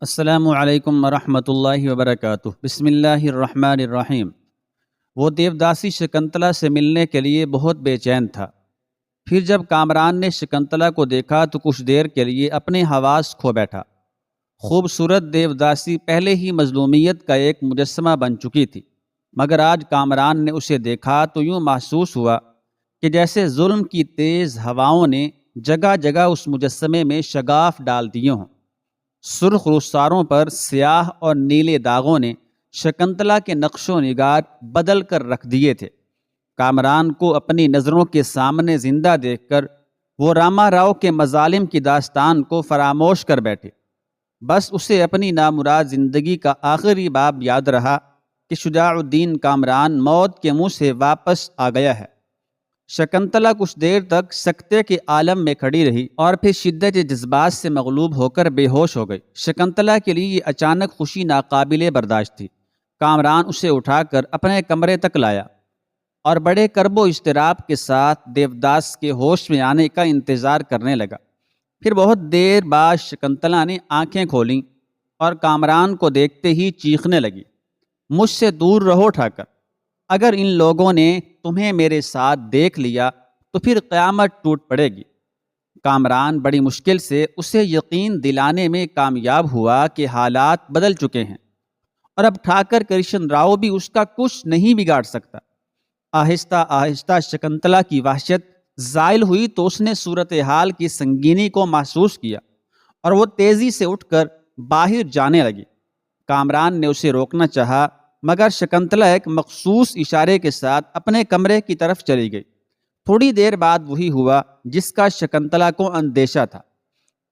السلام علیکم ورحمۃ اللہ وبرکاتہ۔ بسم اللہ الرحمن الرحیم۔ وہ دیوداسی شکنتلا سے ملنے کے لیے بہت بے چین تھا۔ پھر جب کامران نے شکنتلا کو دیکھا تو کچھ دیر کے لیے اپنے حواس کھو بیٹھا۔ خوبصورت دیوداسی پہلے ہی مظلومیت کا ایک مجسمہ بن چکی تھی، مگر آج کامران نے اسے دیکھا تو یوں محسوس ہوا کہ جیسے ظلم کی تیز ہواؤں نے جگہ جگہ اس مجسمے میں شگاف ڈال دیے ہوں۔ سرخ رخساروں پر سیاہ اور نیلے داغوں نے شکنتلا کے نقش و نگار بدل کر رکھ دیے تھے۔ کامران کو اپنی نظروں کے سامنے زندہ دیکھ کر وہ راما راؤ کے مظالم کی داستان کو فراموش کر بیٹھے۔ بس اسے اپنی نامراد زندگی کا آخری باب یاد رہا کہ شجاع الدین کامران موت کے منہ سے واپس آ گیا ہے۔ شکنتلا کچھ دیر تک سکتے کے عالم میں کھڑی رہی اور پھر شدت جذبات سے مغلوب ہو کر بے ہوش ہو گئی۔ شکنتلا کے لیے یہ اچانک خوشی ناقابل برداشت تھی۔ کامران اسے اٹھا کر اپنے کمرے تک لایا اور بڑے کرب و اضطراب کے ساتھ دیوداس کے ہوش میں آنے کا انتظار کرنے لگا۔ پھر بہت دیر بعد شکنتلا نے آنکھیں کھولیں اور کامران کو دیکھتے ہی چیخنے لگی، مجھ سے دور رہو ٹھاکر، اگر ان لوگوں نے تمہیں میرے ساتھ دیکھ لیا تو پھر قیامت ٹوٹ پڑے گی۔ کامران بڑی مشکل سے اسے یقین دلانے میں کامیاب ہوا کہ حالات بدل چکے ہیں اور اب ٹھاکر کرشن راؤ بھی اس کا کچھ نہیں بگاڑ سکتا۔ آہستہ آہستہ شکنتلا کی وحشت زائل ہوئی تو اس نے صورتحال کی سنگینی کو محسوس کیا اور وہ تیزی سے اٹھ کر باہر جانے لگی۔ کامران نے اسے روکنا چاہا مگر شکنتلا ایک مخصوص اشارے کے ساتھ اپنے کمرے کی طرف چلی گئی۔ تھوڑی دیر بعد وہی ہوا جس کا شکنتلا کو اندیشہ تھا۔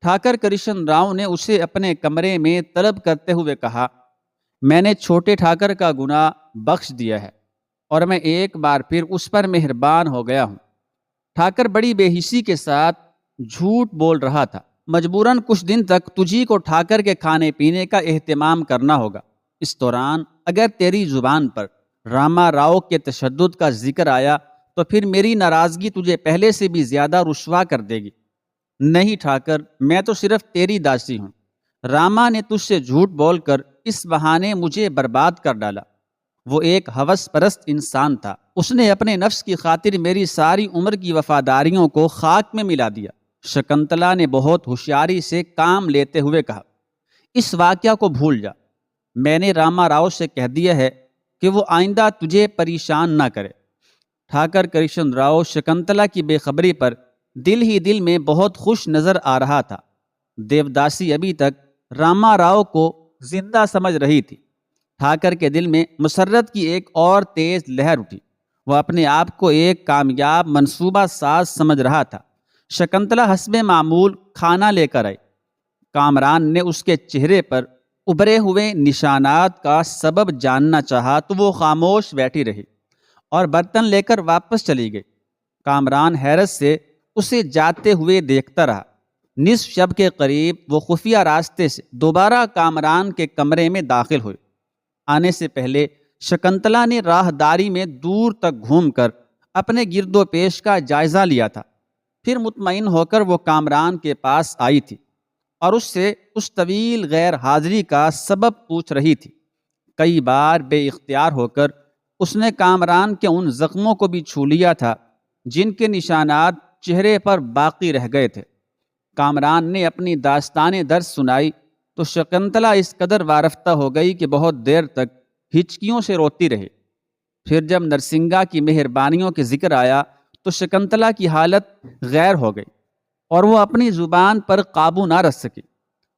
ٹھاکر کرشن راؤ نے اسے اپنے کمرے میں طلب کرتے ہوئے کہا، میں نے چھوٹے ٹھاکر کا گناہ بخش دیا ہے اور میں ایک بار پھر اس پر مہربان ہو گیا ہوں۔ ٹھاکر بڑی بے حسی کے ساتھ جھوٹ بول رہا تھا۔ مجبوراً کچھ دن تک تجھی کو ٹھاکر کے کھانے پینے کا اہتمام کرنا ہوگا۔ اس دوران اگر تیری زبان پر راما راؤ کے تشدد کا ذکر آیا تو پھر میری ناراضگی تجھے پہلے سے بھی زیادہ رسوا کر دے گی۔ نہیں ٹھاکر، میں تو صرف تیری داسی ہوں۔ راما نے تجھ سے جھوٹ بول کر اس بہانے مجھے برباد کر ڈالا۔ وہ ایک ہوس پرست انسان تھا۔ اس نے اپنے نفس کی خاطر میری ساری عمر کی وفاداریوں کو خاک میں ملا دیا۔ شکنتلا نے بہت ہوشیاری سے کام لیتے ہوئے کہا، اس واقعہ کو بھول جا۔ میں نے راما راؤ سے کہہ دیا ہے کہ وہ آئندہ تجھے پریشان نہ کرے۔ ٹھاکر کرشن راؤ شکنتلا کی بے خبری پر دل ہی دل میں بہت خوش نظر آ رہا تھا۔ دیوداسی ابھی تک راما راؤ کو زندہ سمجھ رہی تھی۔ ٹھاکر کے دل میں مسرت کی ایک اور تیز لہر اٹھی۔ وہ اپنے آپ کو ایک کامیاب منصوبہ ساز سمجھ رہا تھا۔ شکنتلا حسب معمول کھانا لے کر آئی۔ کامران نے اس کے چہرے پر ابھرے ہوئے نشانات کا سبب جاننا چاہا تو وہ خاموش بیٹھی رہی اور برتن لے کر واپس چلی گئی۔ کامران حیرت سے اسے جاتے ہوئے دیکھتا رہا۔ نصف شب کے قریب وہ خفیہ راستے سے دوبارہ کامران کے کمرے میں داخل ہوئی۔ آنے سے پہلے شکنتلا نے راہداری میں دور تک گھوم کر اپنے گرد و پیش کا جائزہ لیا تھا۔ پھر مطمئن ہو کر وہ کامران کے پاس آئی تھی اور اس سے اس طویل غیر حاضری کا سبب پوچھ رہی تھی۔ کئی بار بے اختیار ہو کر اس نے کامران کے ان زخموں کو بھی چھو لیا تھا جن کے نشانات چہرے پر باقی رہ گئے تھے۔ کامران نے اپنی داستان درد سنائی تو شکنتلا اس قدر وارفتہ ہو گئی کہ بہت دیر تک ہچکیوں سے روتی رہی۔ پھر جب نرسنگا کی مہربانیوں کے ذکر آیا تو شکنتلا کی حالت غیر ہو گئی اور وہ اپنی زبان پر قابو نہ رکھ سکی۔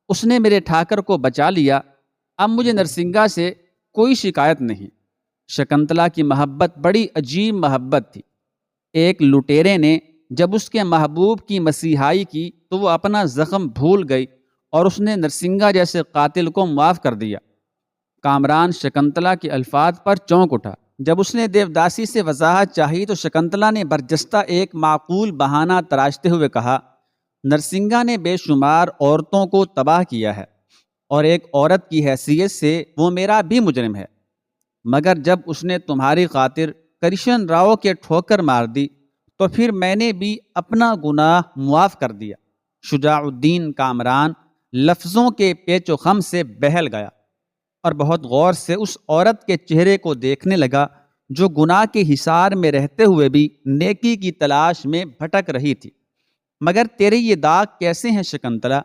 اس نے میرے ٹھاکر کو بچا لیا، اب مجھے نرسنگا سے کوئی شکایت نہیں۔ شکنتلا کی محبت بڑی عجیب محبت تھی۔ ایک لٹیرے نے جب اس کے محبوب کی مسیحائی کی تو وہ اپنا زخم بھول گئی اور اس نے نرسنگا جیسے قاتل کو معاف کر دیا۔ کامران شکنتلا کے الفاظ پر چونک اٹھا۔ جب اس نے دیوداسی سے وضاحت چاہی تو شکنتلا نے برجستہ ایک معقول بہانہ تراشتے ہوئے کہا، نرسنگا نے بے شمار عورتوں کو تباہ کیا ہے اور ایک عورت کی حیثیت سے وہ میرا بھی مجرم ہے، مگر جب اس نے تمہاری خاطر کرشن راؤ کے ٹھوکر مار دی تو پھر میں نے بھی اپنا گناہ معاف کر دیا۔ شجاع الدین کامران لفظوں کے پیچ و خم سے بہل گیا اور بہت غور سے اس عورت کے چہرے کو دیکھنے لگا جو گناہ کے حصار میں رہتے ہوئے بھی نیکی کی تلاش میں بھٹک رہی تھی۔ مگر تیرے یہ داغ کیسے ہیں شکنتلا؟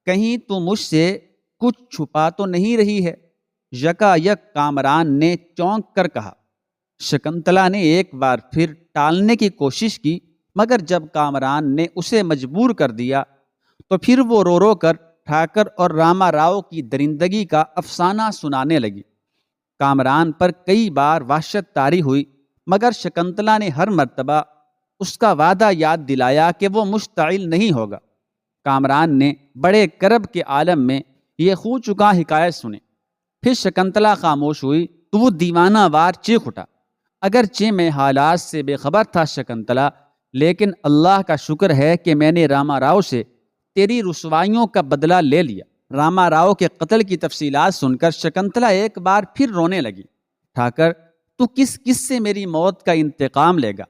کہیں تو مجھ سے کچھ چھپا تو نہیں رہی ہے؟ یکا یک کامران نے چونک کر کہا۔ شکنتلا نے ایک بار پھر ٹالنے کی کوشش کی، مگر جب کامران نے اسے مجبور کر دیا تو پھر وہ رو رو کر ٹھاکر اور راما راؤ کی درندگی کا افسانہ سنانے لگی۔ کامران پر کئی بار وحشت طاری ہوئی، مگر شکنتلا نے ہر مرتبہ اس کا وعدہ یاد دلایا کہ وہ مشتعل نہیں ہوگا۔ کامران نے بڑے کرب کے عالم میں یہ خو چکا حکایت سنی۔ پھر شکنتلا خاموش ہوئی تو وہ دیوانہ وار چیخ اٹھا۔ اگرچہ میں حالات سے بے خبر تھا شکنتلا، لیکن اللہ کا شکر ہے کہ میں نے راما راؤ سے تیری رسوائیوں کا بدلہ لے لیا۔ راما راؤ کے قتل کی تفصیلات سن کر شکنتلا ایک بار پھر رونے لگی۔ ٹھاکر، تو کس کس سے میری موت کا انتقام لے گا؟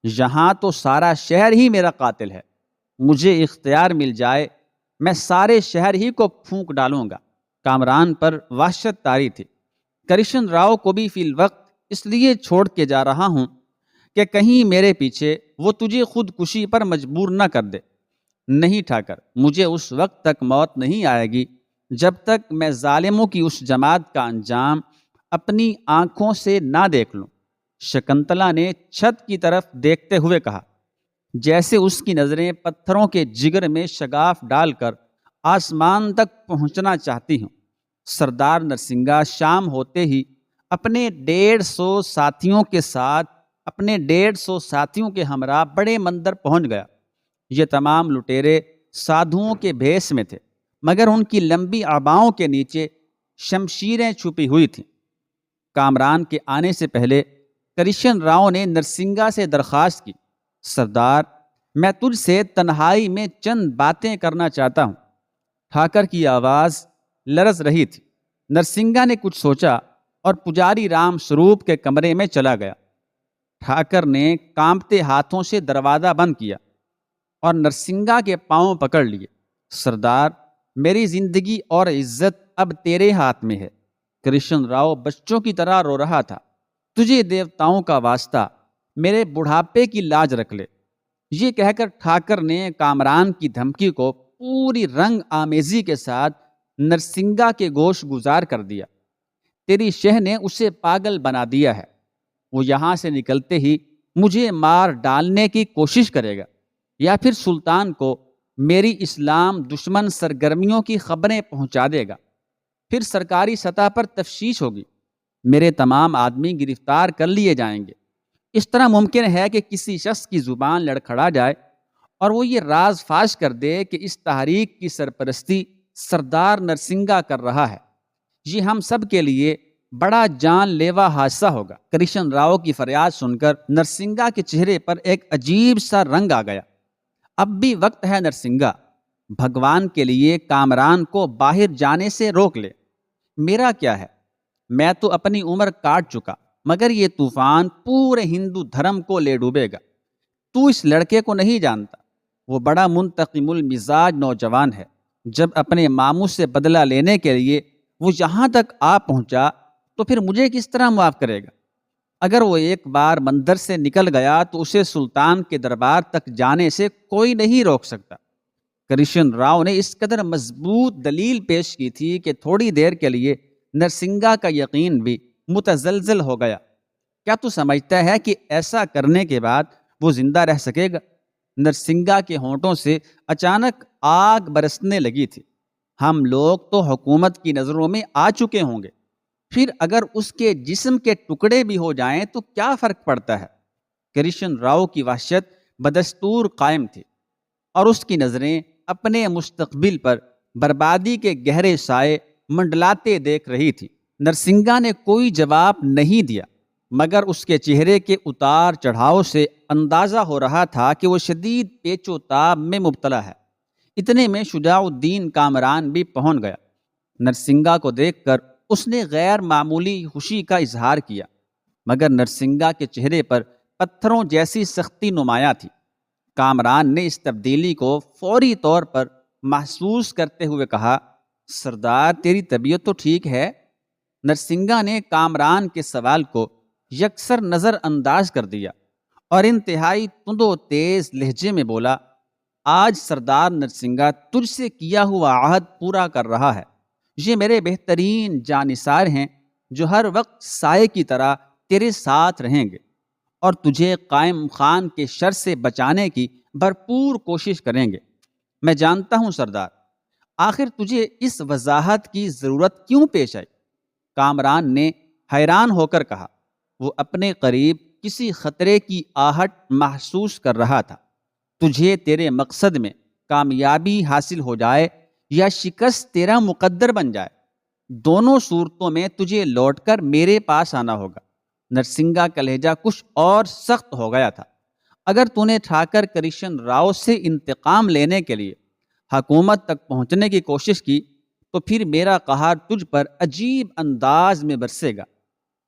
یہاں تو سارا شہر ہی میرا قاتل ہے۔ مجھے اختیار مل جائے میں سارے شہر ہی کو پھونک ڈالوں گا۔ کامران پر وحشت طاری تھی۔ کرشن راؤ کو بھی فی الوقت اس لیے چھوڑ کے جا رہا ہوں کہ کہیں میرے پیچھے وہ تجھے خودکشی پر مجبور نہ کر دے۔ نہیں ٹھاکر، مجھے اس وقت تک موت نہیں آئے گی جب تک میں ظالموں کی اس جماعت کا انجام اپنی آنکھوں سے نہ دیکھ لوں۔ شکنتلا نے چھت کی طرف دیکھتے ہوئے کہا، جیسے اس کی نظریں پتھروں کے جگر میں شگاف ڈال کر آسمان تک پہنچنا چاہتی ہوں۔ سردار نرسنگا شام ہوتے ہی اپنے 150 ساتھیوں کے ساتھ اپنے 150 ساتھیوں کے ہمراہ بڑے مندر پہنچ گیا۔ یہ تمام لٹیرے سادھوؤں کے بھیس میں تھے، مگر ان کی لمبی عباؤں کے نیچے شمشیریں چھپی ہوئی تھیں۔ کامران کے آنے سے پہلے کرشن راؤ نے نرسنگا سے درخواست کی، سردار، میں تجھ سے تنہائی میں چند باتیں کرنا چاہتا ہوں۔ ٹھاکر کی آواز لرز رہی تھی۔ نرسنگا نے کچھ سوچا اور پجاری رام سروپ کے کمرے میں چلا گیا۔ ٹھاکر نے کانپتے ہاتھوں سے دروازہ بند کیا اور نرسنگا کے پاؤں پکڑ لیے۔ سردار، میری زندگی اور عزت اب تیرے ہاتھ میں ہے۔ کرشن راؤ بچوں کی طرح رو رہا تھا۔ تجھے دیوتاؤں کا واسطہ میرے بڑھاپے کی لاج رکھ لے۔ یہ کہہ کر ٹھاکر نے کامران کی دھمکی کو پوری رنگ آمیزی کے ساتھ نرسنگا کے گوش گزار کر دیا۔ تیری شہ نے اسے پاگل بنا دیا ہے۔ وہ یہاں سے نکلتے ہی مجھے مار ڈالنے کی کوشش کرے گا، یا پھر سلطان کو میری اسلام دشمن سرگرمیوں کی خبریں پہنچا دے گا۔ پھر سرکاری سطح پر تفتیش ہوگی، میرے تمام آدمی گرفتار کر لیے جائیں گے۔ اس طرح ممکن ہے کہ کسی شخص کی زبان لڑکھڑا جائے اور وہ یہ راز فاش کر دے کہ اس تحریک کی سرپرستی سردار نرسنگا کر رہا ہے۔ یہ ہم سب کے لیے بڑا جان لیوا حادثہ ہوگا۔ کرشن راؤ کی فریاد سن کر نرسنگا کے چہرے پر ایک عجیب سا رنگ آ گیا۔ اب بھی وقت ہے نرسنگا، بھگوان کے لیے کامران کو باہر جانے سے روک لے۔ میرا کیا ہے، میں تو اپنی عمر کاٹ چکا، مگر یہ طوفان پورے ہندو دھرم کو لے ڈوبے گا۔ تو اس لڑکے کو نہیں جانتا، وہ بڑا منتقم المزاج نوجوان ہے۔ جب اپنے ماموں سے بدلہ لینے کے لیے وہ یہاں تک آ پہنچا تو پھر مجھے کس طرح معاف کرے گا؟ اگر وہ ایک بار مندر سے نکل گیا تو اسے سلطان کے دربار تک جانے سے کوئی نہیں روک سکتا۔ کرشن راؤ نے اس قدر مضبوط دلیل پیش کی تھی کہ تھوڑی دیر کے لیے نرسنگا کا یقین بھی متزلزل ہو گیا۔ کیا تو سمجھتا ہے کہ ایسا کرنے کے بعد وہ زندہ رہ سکے گا؟ نرسنگا کے ہونٹوں سے اچانک آگ برسنے لگی تھی۔ ہم لوگ تو حکومت کی نظروں میں آ چکے ہوں گے، پھر اگر اس کے جسم کے ٹکڑے بھی ہو جائیں تو کیا فرق پڑتا ہے؟ کرشن راؤ کی وحشت بدستور قائم تھی اور اس کی نظریں اپنے مستقبل پر بربادی کے گہرے سائے منڈلاتے دیکھ رہی تھی۔ نرسنگا نے کوئی جواب نہیں دیا، مگر اس کے چہرے کے اتار چڑھاؤ سے اندازہ ہو رہا تھا کہ وہ شدید پیچ و تاب میں مبتلا ہے۔ اتنے میں شجاع الدین کامران بھی پہنچ گیا۔ نرسنگا کو دیکھ کر اس نے غیر معمولی خوشی کا اظہار کیا، مگر نرسنگا کے چہرے پر پتھروں جیسی سختی نمایاں تھی۔ کامران نے اس تبدیلی کو فوری طور پر محسوس کرتے ہوئے کہا، سردار تیری طبیعت تو ٹھیک ہے؟ نرسنگا نے کامران کے سوال کو یکسر نظر انداز کر دیا اور انتہائی تند و تیز لہجے میں بولا، آج سردار نرسنگا تجھ سے کیا ہوا عہد پورا کر رہا ہے۔ یہ میرے بہترین جانثار ہیں جو ہر وقت سائے کی طرح تیرے ساتھ رہیں گے اور تجھے قائم خان کے شر سے بچانے کی بھرپور کوشش کریں گے۔ میں جانتا ہوں سردار، آخر تجھے اس وضاحت کی ضرورت کیوں پیش آئی؟ کامران نے حیران ہو کر کہا۔ وہ اپنے قریب کسی خطرے کی آہٹ محسوس کر رہا تھا۔ تجھے تیرے مقصد میں کامیابی حاصل ہو جائے یا شکست تیرا مقدر بن جائے، دونوں صورتوں میں تجھے لوٹ کر میرے پاس آنا ہوگا۔ نرسنگا کا لہجہ کچھ اور سخت ہو گیا تھا۔ اگر تو نے ٹھاکر کرشن راؤ سے انتقام لینے کے لیے حکومت تک پہنچنے کی کوشش کی تو پھر میرا قہر تجھ پر عجیب انداز میں برسے گا۔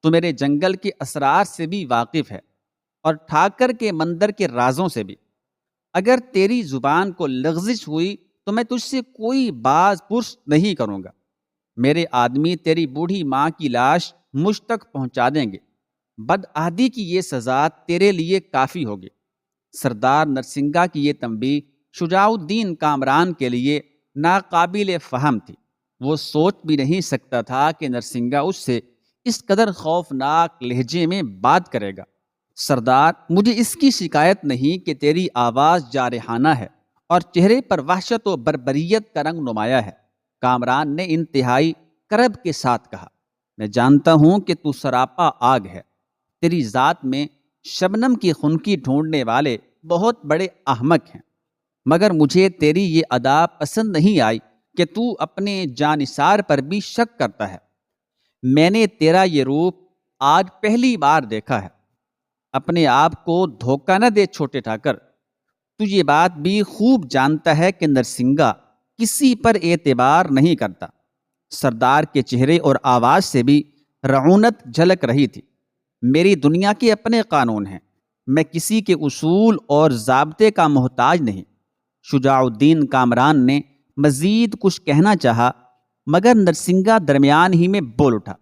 تو میرے جنگل کے اسرار سے بھی واقف ہے اور ٹھاکر کے مندر کے رازوں سے بھی۔ اگر تیری زبان کو لغزش ہوئی تو میں تجھ سے کوئی باز پرس نہیں کروں گا۔ میرے آدمی تیری بوڑھی ماں کی لاش مجھ تک پہنچا دیں گے۔ بدعہدی کی یہ سزا تیرے لیے کافی ہوگی۔ سردار نرسنگا کی یہ تنبیہ شجاع الدین کامران کے لیے ناقابل فہم تھی۔ وہ سوچ بھی نہیں سکتا تھا کہ نرسنگا اس سے اس قدر خوفناک لہجے میں بات کرے گا۔ سردار، مجھے اس کی شکایت نہیں کہ تیری آواز جارحانہ ہے اور چہرے پر وحشت و بربریت کا رنگ نمایاں ہے، کامران نے انتہائی کرب کے ساتھ کہا۔ میں جانتا ہوں کہ تو سراپا آگ ہے۔ تیری ذات میں شبنم کی خنکی ڈھونڈنے والے بہت بڑے احمق ہیں، مگر مجھے تیری یہ ادا پسند نہیں آئی کہ تو اپنے جانثار پر بھی شک کرتا ہے۔ میں نے تیرا یہ روپ آج پہلی بار دیکھا ہے۔ اپنے آپ کو دھوکہ نہ دے چھوٹے ٹھاکر۔ تو یہ بات بھی خوب جانتا ہے کہ نرسنگا کسی پر اعتبار نہیں کرتا۔ سردار کے چہرے اور آواز سے بھی رعونت جھلک رہی تھی۔ میری دنیا کے اپنے قانون ہیں، میں کسی کے اصول اور ضابطے کا محتاج نہیں۔ شجاع الدین کامران نے مزید کچھ کہنا چاہا مگر نرسنگا درمیان ہی میں بول اٹھا،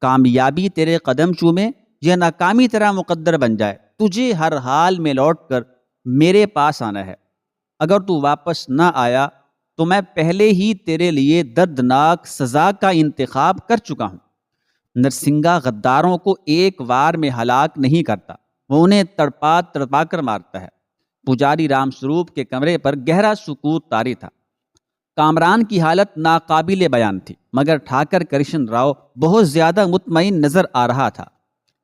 کامیابی تیرے قدم چومے یا ناکامی تیرا مقدر بن جائے، تجھے ہر حال میں لوٹ کر میرے پاس آنا ہے۔ اگر تو واپس نہ آیا تو میں پہلے ہی تیرے لیے دردناک سزا کا انتخاب کر چکا ہوں۔ نرسنگا غداروں کو ایک وار میں ہلاک نہیں کرتا، وہ انہیں تڑپا تڑپا کر مارتا ہے۔ پجاری رام سوروپ کے کمرے پر گہرا سکوت طاری تھا۔ کامران کی حالت ناقابل بیان تھی، مگر ٹھاکر کرشن راؤ بہت زیادہ مطمئن نظر آ رہا تھا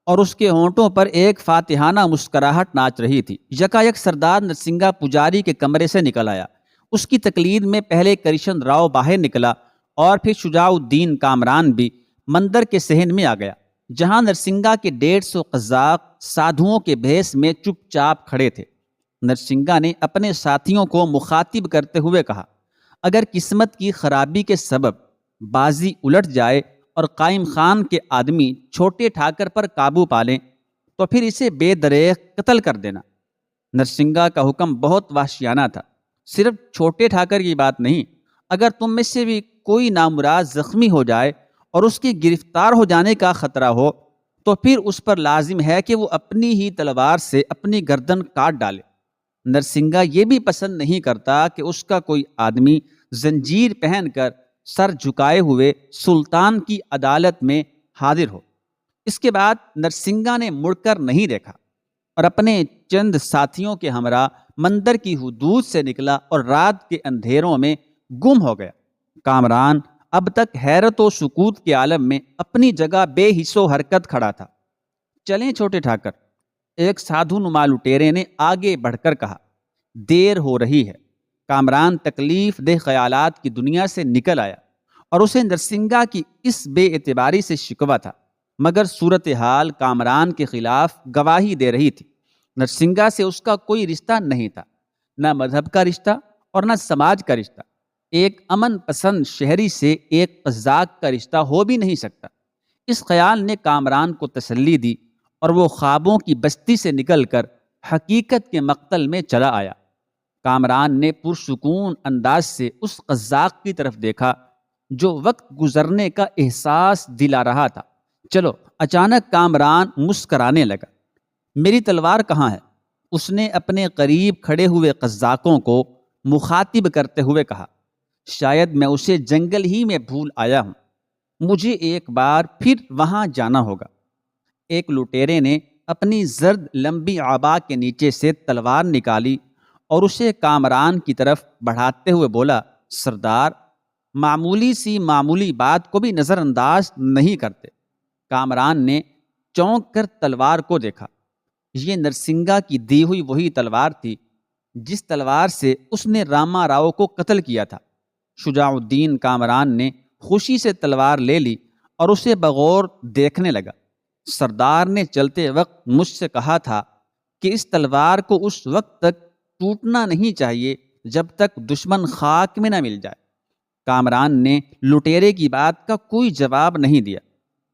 اور اس کے ہونٹوں پر ایک فاتحانہ مسکراہٹ ناچ رہی تھی۔ یکایک سردار نرسنگا پجاری کے کمرے سے نکل آیا۔ اس کی تقلید میں پہلے کرشن راؤ باہر نکلا اور پھر شجاع الدین کامران بھی مندر کے صحن میں آ گیا، جہاں نرسنگا کے 150 قزاق سادھوؤں کے بھیس میں چپ چاپ کھڑے تھے۔ نرسنگا نے اپنے ساتھیوں کو مخاطب کرتے ہوئے کہا، اگر قسمت کی خرابی کے سبب بازی الٹ جائے اور قائم خان کے آدمی چھوٹے ٹھاکر پر قابو پالیں تو پھر اسے بے دریغ قتل کر دینا۔ نرسنگا کا حکم بہت وحشیانہ تھا۔ صرف چھوٹے ٹھاکر کی بات نہیں، اگر تم میں سے بھی کوئی نامراد زخمی ہو جائے اور اس کی گرفتار ہو جانے کا خطرہ ہو تو پھر اس پر لازم ہے کہ وہ اپنی ہی تلوار سے اپنی گردن کاٹ ڈالے۔ نرسنگا یہ بھی پسند نہیں کرتا کہ اس کا کوئی آدمی زنجیر پہن کر سر جھکائے ہوئے سلطان کی عدالت میں حاضر ہو۔ اس کے بعد نرسنگا نے مڑ کر نہیں دیکھا اور اپنے چند ساتھیوں کے ہمراہ مندر کی حدود سے نکلا اور رات کے اندھیروں میں گم ہو گیا۔ کامران اب تک حیرت و سکوت کے عالم میں اپنی جگہ بے حس و حرکت کھڑا تھا۔ چلیں چھوٹے ٹھاکر، ایک سادھو نما لٹیرے نے آگے بڑھ کر کہا، دیر ہو رہی ہے۔ کامران تکلیف دہ خیالات کی دنیا سے نکل آیا اور اسے نرسنگا کی اس بے اعتباری سے شکوہ تھا، مگر صورتحال کامران کے خلاف گواہی دے رہی تھی۔ نرسنگا سے اس کا کوئی رشتہ نہیں تھا، نہ مذہب کا رشتہ اور نہ سماج کا رشتہ۔ ایک امن پسند شہری سے ایک قزاق کا رشتہ ہو بھی نہیں سکتا۔ اس خیال نے کامران کو تسلی دی اور وہ خوابوں کی بستی سے نکل کر حقیقت کے مقتل میں چلا آیا۔ کامران نے پرسکون انداز سے اس قزاق کی طرف دیکھا جو وقت گزرنے کا احساس دلا رہا تھا۔ چلو، اچانک کامران مسکرانے لگا۔ میری تلوار کہاں ہے؟ اس نے اپنے قریب کھڑے ہوئے قزاقوں کو مخاطب کرتے ہوئے کہا۔ شاید میں اسے جنگل ہی میں بھول آیا ہوں، مجھے ایک بار پھر وہاں جانا ہوگا۔ ایک لٹیرے نے اپنی زرد لمبی عبا کے نیچے سے تلوار نکالی اور اسے کامران کی طرف بڑھاتے ہوئے بولا، سردار، معمولی بات کو بھی نظر انداز نہیں کرتے۔ کامران نے چونک کر تلوار کو دیکھا۔ یہ نرسنگا کی دی ہوئی وہی تلوار تھی جس تلوار سے اس نے راما راؤ کو قتل کیا تھا۔ شجاع الدین کامران نے خوشی سے تلوار لے لی اور اسے بغور دیکھنے لگا۔ سردار نے چلتے وقت مجھ سے کہا تھا کہ اس تلوار کو اس وقت تک ٹوٹنا نہیں چاہیے جب تک دشمن خاک میں نہ مل جائے۔ کامران نے لٹیرے کی بات کا کوئی جواب نہیں دیا،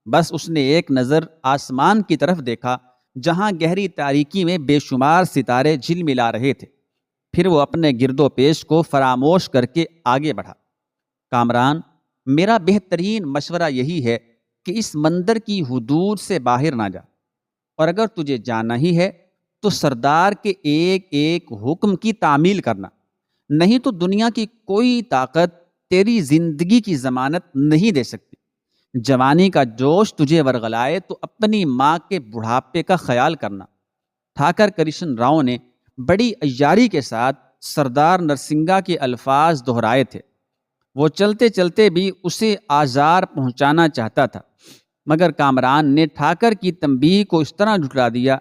بس اس نے ایک نظر آسمان کی طرف دیکھا جہاں گہری تاریکی میں بے شمار ستارے جھلملا رہے تھے۔ پھر وہ اپنے گرد و پیش کو فراموش کر کے آگے بڑھا۔ کامران، میرا بہترین مشورہ یہی ہے کہ اس مندر کی حدود سے باہر نہ جا، اور اگر تجھے جانا ہی ہے تو سردار کے ایک ایک حکم کی تعمیل کرنا، نہیں تو دنیا کی کوئی طاقت تیری زندگی کی ضمانت نہیں دے سکتی۔ جوانی کا جوش تجھے ورغلائے تو اپنی ماں کے بڑھاپے کا خیال کرنا۔ ٹھاکر کرشن راؤ نے بڑی عیاری کے ساتھ سردار نرسنگا کے الفاظ دہرائے تھے۔ وہ چلتے چلتے بھی اسے آزار پہنچانا چاہتا تھا، مگر کامران نے ٹھاکر کی تنبیہ کو اس طرح جھٹلا دیا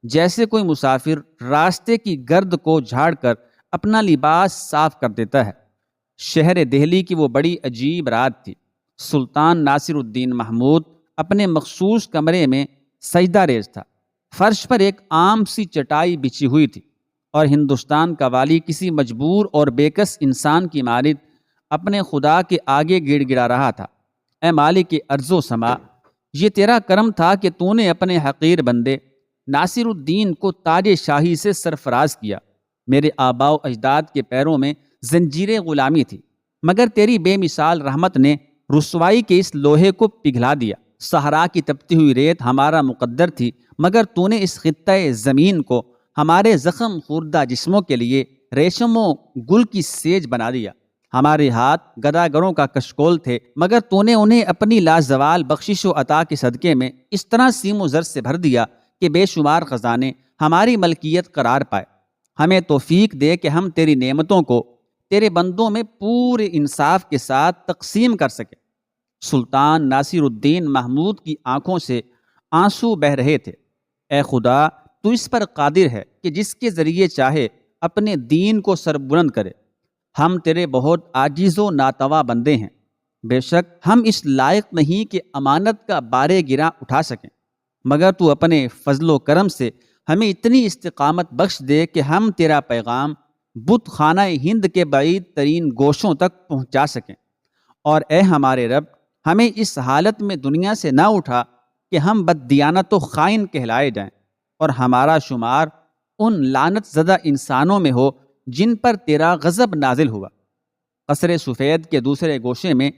جیسے کوئی مسافر راستے کی گرد کو جھاڑ کر اپنا لباس صاف کر دیتا ہے۔ شہر دہلی کی وہ بڑی عجیب رات تھی۔ سلطان ناصر الدین محمود اپنے مخصوص کمرے میں سجدہ ریز تھا۔ فرش پر ایک عام سی چٹائی بچھی ہوئی تھی اور ہندوستان کا والی کسی مجبور اور بےکس انسان کی مانند اپنے خدا کے آگے گڑ گڑا رہا تھا۔ اے مالک ارض و سما، یہ تیرا کرم تھا کہ تو نے اپنے حقیر بندے ناصر الدین کو تاج شاہی سے سرفراز کیا۔ میرے آباء و اجداد کے پیروں میں زنجیر غلامی تھی، مگر تیری بے مثال رحمت نے رسوائی کے اس لوہے کو پگھلا دیا۔ صحرا کی تپتی ہوئی ریت ہمارا مقدر تھی، مگر تو نے اس خطۂ زمین کو ہمارے زخم خوردہ جسموں کے لیے ریشم و گل کی سیج بنا دیا۔ ہمارے ہاتھ گداگروں کا کشکول تھے، مگر تو نے انہیں اپنی لازوال بخشش و عطا کے صدقے میں اس طرح سیم و زر سے بھر دیا کہ بے شمار خزانے ہماری ملکیت قرار پائے۔ ہمیں توفیق دے کہ ہم تیری نعمتوں کو تیرے بندوں میں پورے انصاف کے ساتھ تقسیم کر سکیں۔ سلطان ناصر الدین محمود کی آنکھوں سے آنسو بہہ رہے تھے۔ اے خدا، تو اس پر قادر ہے کہ جس کے ذریعے چاہے اپنے دین کو سربلند کرے۔ ہم تیرے بہت عاجز و ناتواں بندے ہیں، بے شک ہم اس لائق نہیں کہ امانت کا بارے گراں اٹھا سکیں، مگر تو اپنے فضل و کرم سے ہمیں اتنی استقامت بخش دے کہ ہم تیرا پیغام بت خانہ ہند کے بعید ترین گوشوں تک پہنچا سکیں۔ اور اے ہمارے رب، ہمیں اس حالت میں دنیا سے نہ اٹھا کہ ہم بددیانت و خائن کہلائے جائیں اور ہمارا شمار ان لعنت زدہ انسانوں میں ہو جن پر تیرا غضب نازل ہوا۔ قصر سفید کے دوسرے گوشے میں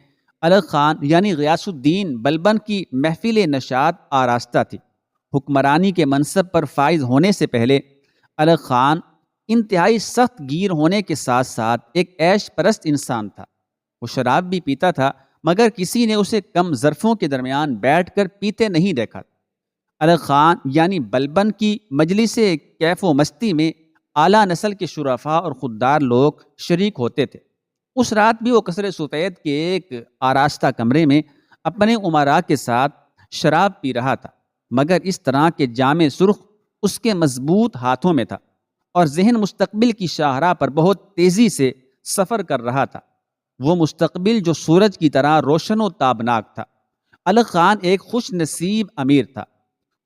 الغ خان یعنی غیاث الدین بلبن کی محفل نشاط آراستہ تھی۔ حکمرانی کے منصب پر فائز ہونے سے پہلے الغ خان انتہائی سخت گیر ہونے کے ساتھ ساتھ ایک عیش پرست انسان تھا۔ وہ شراب بھی پیتا تھا، مگر کسی نے اسے کم ظرفوں کے درمیان بیٹھ کر پیتے نہیں دیکھا۔ الغ خان یعنی بلبن کی مجلس کیف و مستی میں اعلیٰ نسل کے شرفاء اور خوددار لوگ شریک ہوتے تھے۔ اس رات بھی وہ قصر سفید کے ایک آراستہ کمرے میں اپنے امراء کے ساتھ شراب پی رہا تھا، مگر اس طرح کے جام سرخ اس کے مضبوط ہاتھوں میں تھا اور ذہن مستقبل کی شاہراہ پر بہت تیزی سے سفر کر رہا تھا۔ وہ مستقبل جو سورج کی طرح روشن و تابناک تھا۔ الغ خان ایک خوش نصیب امیر تھا۔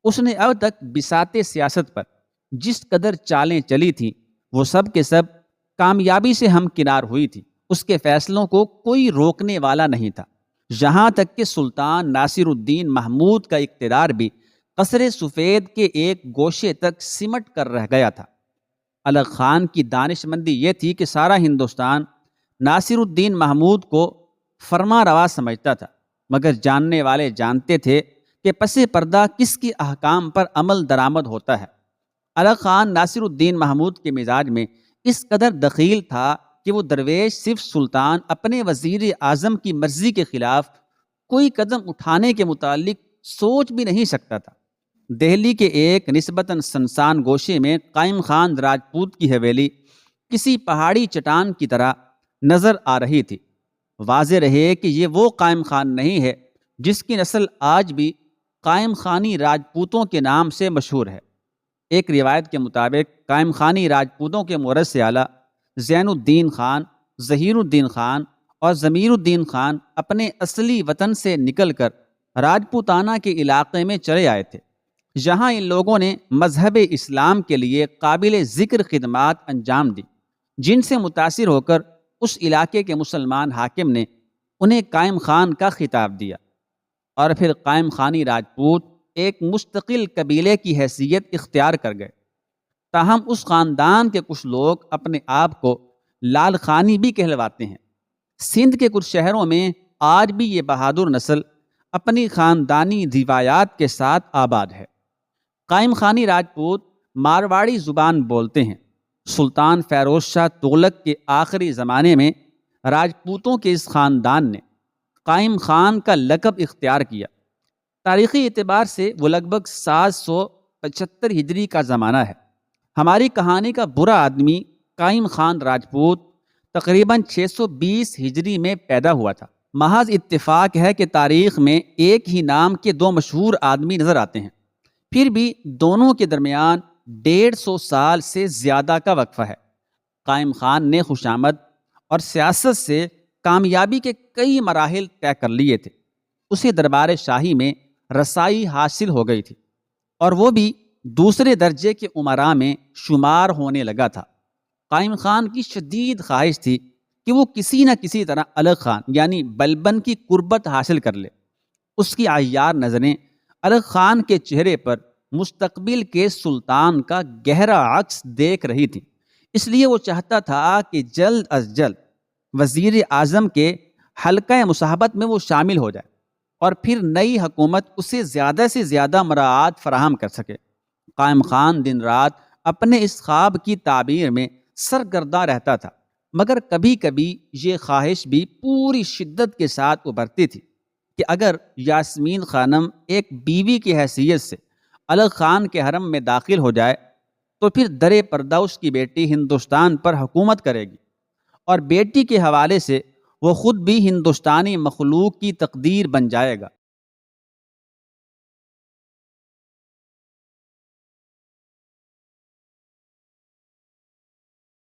اس نے اب تک بساط سیاست پر جس قدر چالیں چلی تھیں وہ سب کے سب کامیابی سے ہمکنار ہوئی تھی۔ اس کے فیصلوں کو کوئی روکنے والا نہیں تھا، یہاں تک کہ سلطان ناصر الدین محمود کا اقتدار بھی قصر سفید کے ایک گوشے تک سمٹ کر رہ گیا تھا۔ الغ خان کی دانش مندی یہ تھی کہ سارا ہندوستان ناصر الدین محمود کو فرما روا سمجھتا تھا، مگر جاننے والے جانتے تھے کہ پس پردہ کس کی احکام پر عمل درآمد ہوتا ہے۔ الغ خان ناصر الدین محمود کے مزاج میں اس قدر دخیل تھا کہ وہ درویش صرف سلطان اپنے وزیر اعظم کی مرضی کے خلاف کوئی قدم اٹھانے کے متعلق سوچ بھی نہیں سکتا تھا۔ دہلی کے ایک نسبتاً سنسان گوشے میں قائم خان راجپوت کی حویلی کسی پہاڑی چٹان کی طرح نظر آ رہی تھی۔ واضح رہے کہ یہ وہ قائم خان نہیں ہے جس کی نسل آج بھی قائم خانی راجپوتوں کے نام سے مشہور ہے۔ ایک روایت کے مطابق قائم خانی راجپوتوں کے مورث سے اعلیٰ زین الدین خان، ظہیر الدین خان اور ضمیر الدین خان اپنے اصلی وطن سے نکل کر راجپوتانہ کے علاقے میں چلے آئے تھے، جہاں ان لوگوں نے مذہب اسلام کے لیے قابل ذکر خدمات انجام دی، جن سے متاثر ہو کر اس علاقے کے مسلمان حاکم نے انہیں قائم خان کا خطاب دیا، اور پھر قائم خانی راجپوت ایک مستقل قبیلے کی حیثیت اختیار کر گئے۔ تاہم اس خاندان کے کچھ لوگ اپنے آپ کو لال خانی بھی کہلواتے ہیں۔ سندھ کے کچھ شہروں میں آج بھی یہ بہادر نسل اپنی خاندانی روایات کے ساتھ آباد ہے۔ قائم خانی راجپوت مارواڑی زبان بولتے ہیں۔ سلطان فیروز شاہ تغلق کے آخری زمانے میں راجپوتوں کے اس خاندان نے قائم خان کا لقب اختیار کیا۔ تاریخی اعتبار سے وہ لگ بھگ 775 ہجری کا زمانہ ہے۔ ہماری کہانی کا برا آدمی قائم خان راجپوت تقریباً 620 ہجری میں پیدا ہوا تھا۔ محض اتفاق ہے کہ تاریخ میں ایک ہی نام کے دو مشہور آدمی نظر آتے ہیں، پھر بھی دونوں کے درمیان 150 سال سے زیادہ کا وقفہ ہے۔ قائم خان نے خوشامد اور سیاست سے کامیابی کے کئی مراحل طے کر لیے تھے۔ اسے دربار شاہی میں رسائی حاصل ہو گئی تھی، اور وہ بھی دوسرے درجے کے امراء میں شمار ہونے لگا تھا۔ قائم خان کی شدید خواہش تھی کہ وہ کسی نہ کسی طرح الغ خان یعنی بلبن کی قربت حاصل کر لے۔ اس کی عیار نظریں الغ خان کے چہرے پر مستقبل کے سلطان کا گہرا عکس دیکھ رہی تھی، اس لیے وہ چاہتا تھا کہ جلد از جلد وزیر اعظم کے حلقہ مصاحبت میں وہ شامل ہو جائے، اور پھر نئی حکومت اسے زیادہ سے زیادہ مراعات فراہم کر سکے۔ قائم خان دن رات اپنے اس خواب کی تعبیر میں سرگرداں رہتا تھا، مگر کبھی کبھی یہ خواہش بھی پوری شدت کے ساتھ ابھرتی تھی کہ اگر یاسمین خانم ایک بیوی کی حیثیت سے الغ خان کے حرم میں داخل ہو جائے تو پھر درے پردہ اس کی بیٹی ہندوستان پر حکومت کرے گی، اور بیٹی کے حوالے سے وہ خود بھی ہندوستانی مخلوق کی تقدیر بن جائے گا۔